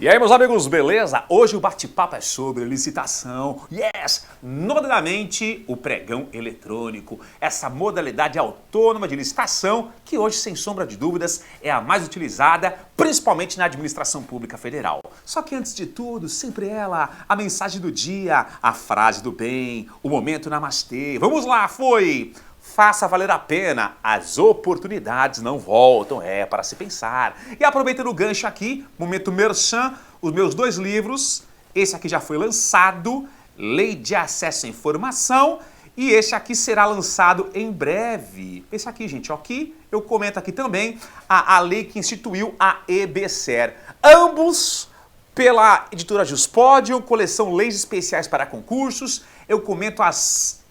E aí, meus amigos, beleza? Hoje o bate-papo é sobre licitação. Yes! Notadamente, o pregão eletrônico. Essa modalidade autônoma de licitação que hoje, sem sombra de dúvidas, é a mais utilizada, principalmente na administração pública federal. Só que antes de tudo, sempre ela, a mensagem do dia, a frase do bem, o momento namastê. Vamos lá, foi! Faça valer a pena, as oportunidades não voltam, é para se pensar. E aproveitando o gancho aqui, momento merchan, os meus 2 livros, esse aqui já foi lançado, Lei de Acesso à Informação, e esse aqui será lançado em breve. Esse aqui, gente, aqui eu comento aqui também a lei que instituiu a EBSER. Ambos pela editora Juspodium, coleção Leis Especiais para Concursos, eu comento as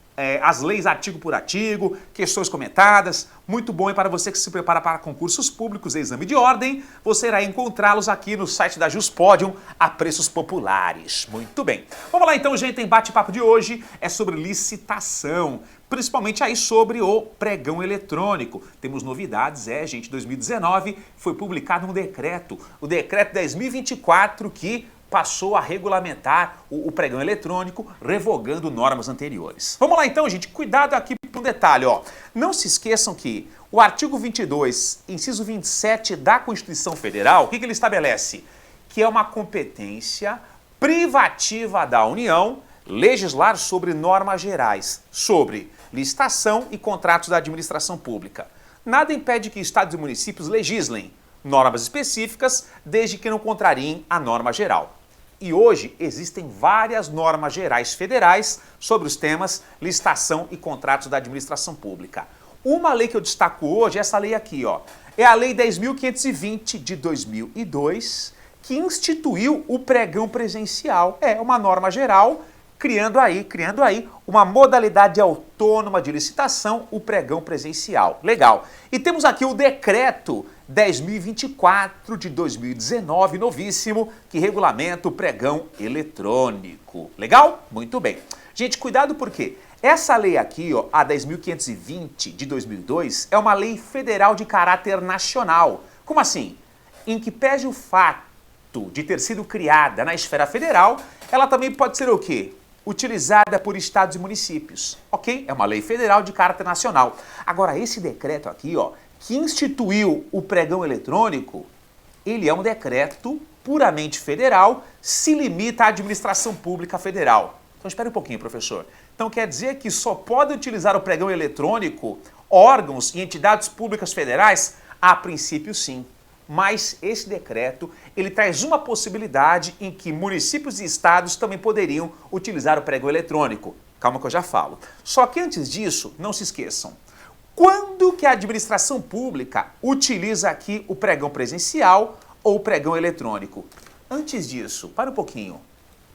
leis artigo por artigo, questões comentadas, muito bom. E para você que se prepara para concursos públicos e exame de ordem, você irá encontrá-los aqui no site da Juspodium a preços populares. Muito bem. Vamos lá então, gente, em bate-papo de hoje é sobre licitação, principalmente aí sobre o pregão eletrônico. Temos novidades, gente, 2019 foi publicado um decreto, o decreto 10.024 que passou a regulamentar o pregão eletrônico, revogando normas anteriores. Vamos lá então, gente, cuidado aqui para um detalhe, ó. Não se esqueçam que o artigo 22, inciso 27 da Constituição Federal, o que ele estabelece? Que é uma competência privativa da União legislar sobre normas gerais, sobre licitação e contratos da administração pública. Nada impede que estados e municípios legislem normas específicas, desde que não contrariem a norma geral. E hoje existem várias normas gerais federais sobre os temas licitação e contratos da administração pública. Uma lei que eu destaco hoje é essa lei aqui, ó. É a Lei 10.520 de 2002, que instituiu o pregão presencial. É uma norma geral criando aí uma modalidade autônoma de licitação, o pregão presencial. Legal. E temos aqui o decreto 10.024 de 2019, novíssimo, que regulamenta o pregão eletrônico. Legal? Muito bem. Gente, cuidado porque essa lei aqui, ó, a 10.520 de 2002, é uma lei federal de caráter nacional. Como assim? Em que pese o fato de ter sido criada na esfera federal, ela também pode ser o quê? Utilizada por estados e municípios, ok? É uma lei federal de caráter nacional. Agora, esse decreto aqui, ó, que instituiu o pregão eletrônico, ele é um decreto puramente federal, se limita à administração pública federal. Então, espere um pouquinho, professor. Então, quer dizer que só podem utilizar o pregão eletrônico órgãos e entidades públicas federais? A princípio, sim. Mas esse decreto, ele traz uma possibilidade em que municípios e estados também poderiam utilizar o pregão eletrônico. Calma que eu já falo. Só que antes disso, não se esqueçam. Quando que a administração pública utiliza aqui o pregão presencial ou o pregão eletrônico? Antes disso, para um pouquinho.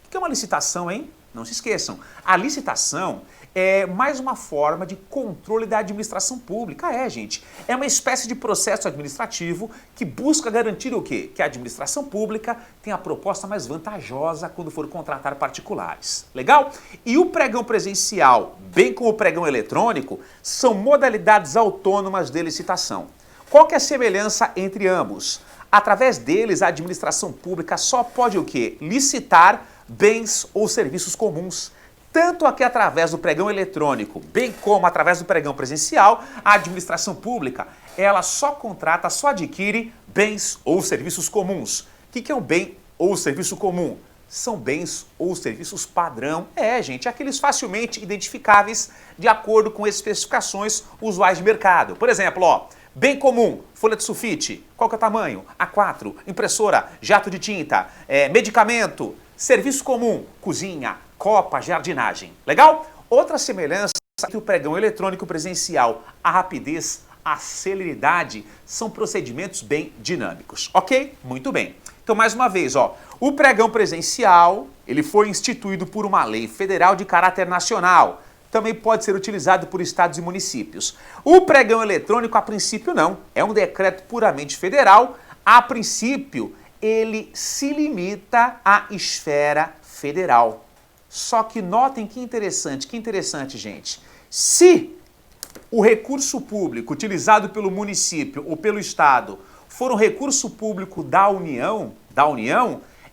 O que é uma licitação, hein? Não se esqueçam. A licitação é mais uma forma de controle da administração pública. Gente. É uma espécie de processo administrativo que busca garantir o quê? Que a administração pública tenha a proposta mais vantajosa quando for contratar particulares. Legal? E o pregão presencial, bem como o pregão eletrônico, são modalidades autônomas de licitação. Qual que é a semelhança entre ambos? Através deles, a administração pública só pode o quê? Licitar bens ou serviços comuns. Tanto aqui através do pregão eletrônico, bem como através do pregão presencial, a administração pública, ela só contrata, só adquire bens ou serviços comuns. O que é um bem ou serviço comum? São bens ou serviços padrão. Gente, aqueles facilmente identificáveis de acordo com especificações usuais de mercado. Por exemplo, ó, bem comum, folha de sulfite, qual que é o tamanho? A4, impressora, jato de tinta, medicamento. Serviço comum, cozinha, copa, jardinagem. Legal? Outra semelhança entre o pregão eletrônico presencial, a rapidez, a celeridade, são procedimentos bem dinâmicos. Ok? Muito bem. Então, mais uma vez, ó, o pregão presencial, ele foi instituído por uma lei federal de caráter nacional. Também pode ser utilizado por estados e municípios. O pregão eletrônico, a princípio, não. É um decreto puramente federal. A princípio, ele se limita à esfera federal. Só que notem que interessante, gente. Se o recurso público utilizado pelo município ou pelo estado for um recurso público da União,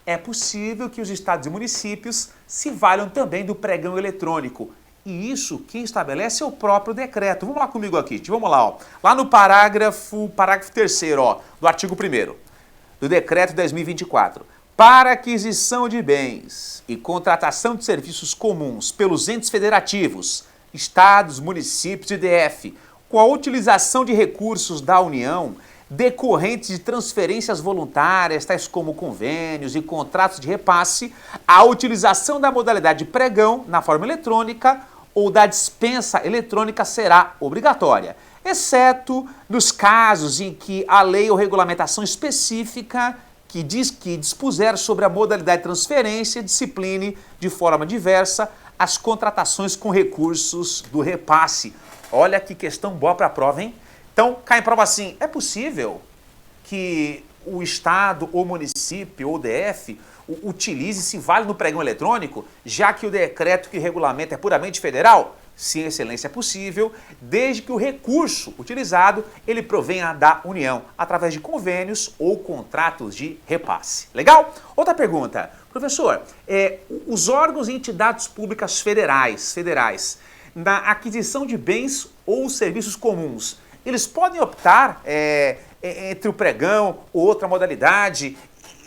é possível que os estados e municípios se valham também do pregão eletrônico. E isso quem estabelece é o próprio decreto. Vamos lá comigo aqui, vamos lá, ó. Lá no parágrafo 3º, ó, do artigo 1º do decreto 10.024. Para aquisição de bens e contratação de serviços comuns pelos entes federativos, estados, municípios e DF, com a utilização de recursos da União, decorrentes de transferências voluntárias, tais como convênios e contratos de repasse, a utilização da modalidade pregão na forma eletrônica ou da dispensa eletrônica será obrigatória, exceto nos casos em que a lei ou regulamentação específica que dispuser sobre a modalidade de transferência discipline de forma diversa as contratações com recursos do repasse. Olha que questão boa para a prova, hein? Então, cai em prova assim, é possível que o Estado, ou município, ou DF, utilize, se vale no pregão eletrônico, já que o decreto que regulamenta é puramente federal? Sim, excelência, é possível, desde que o recurso utilizado, ele provenha da União, através de convênios ou contratos de repasse. Legal? Outra pergunta. Professor, os órgãos e entidades públicas federais, na aquisição de bens ou serviços comuns, eles podem optar entre o pregão ou outra modalidade?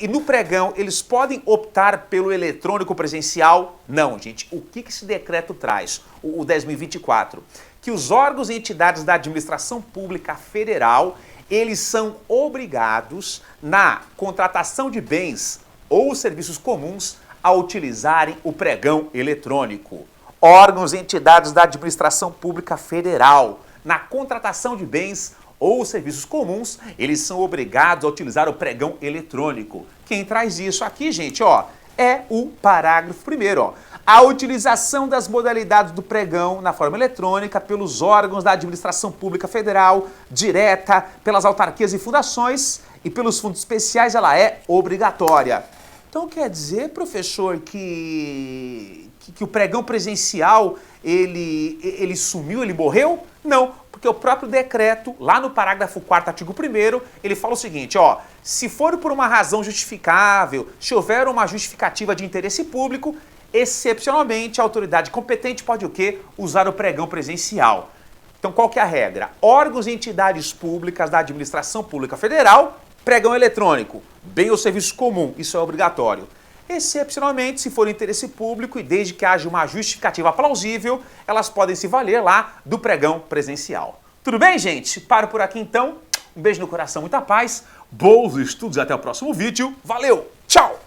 E no pregão, eles podem optar pelo eletrônico presencial? Não, gente. O que esse decreto traz? O 10.024. Que os órgãos e entidades da administração pública federal, eles são obrigados, na contratação de bens ou serviços comuns, a utilizarem o pregão eletrônico. Órgãos e entidades da administração pública federal, na contratação de bens ou serviços comuns, eles são obrigados a utilizar o pregão eletrônico. Quem traz isso aqui, gente, ó, é o parágrafo 1º, ó. A utilização das modalidades do pregão na forma eletrônica pelos órgãos da administração pública federal, direta, pelas autarquias e fundações e pelos fundos especiais, ela é obrigatória. Então quer dizer, professor, que o pregão presencial, ele sumiu, ele morreu? Não, porque o próprio decreto, lá no parágrafo 4º, artigo 1º, ele fala o seguinte, ó, se for por uma razão justificável, se houver uma justificativa de interesse público, excepcionalmente a autoridade competente pode o quê? Usar o pregão presencial. Então qual que é a regra? Órgãos e entidades públicas da administração pública federal, pregão eletrônico, bem ou serviço comum, isso é obrigatório. Excepcionalmente, se for interesse público e desde que haja uma justificativa plausível, elas podem se valer lá do pregão presencial. Tudo bem, gente? Paro por aqui então. Um beijo no coração, muita paz, bons estudos e até o próximo vídeo. Valeu, tchau!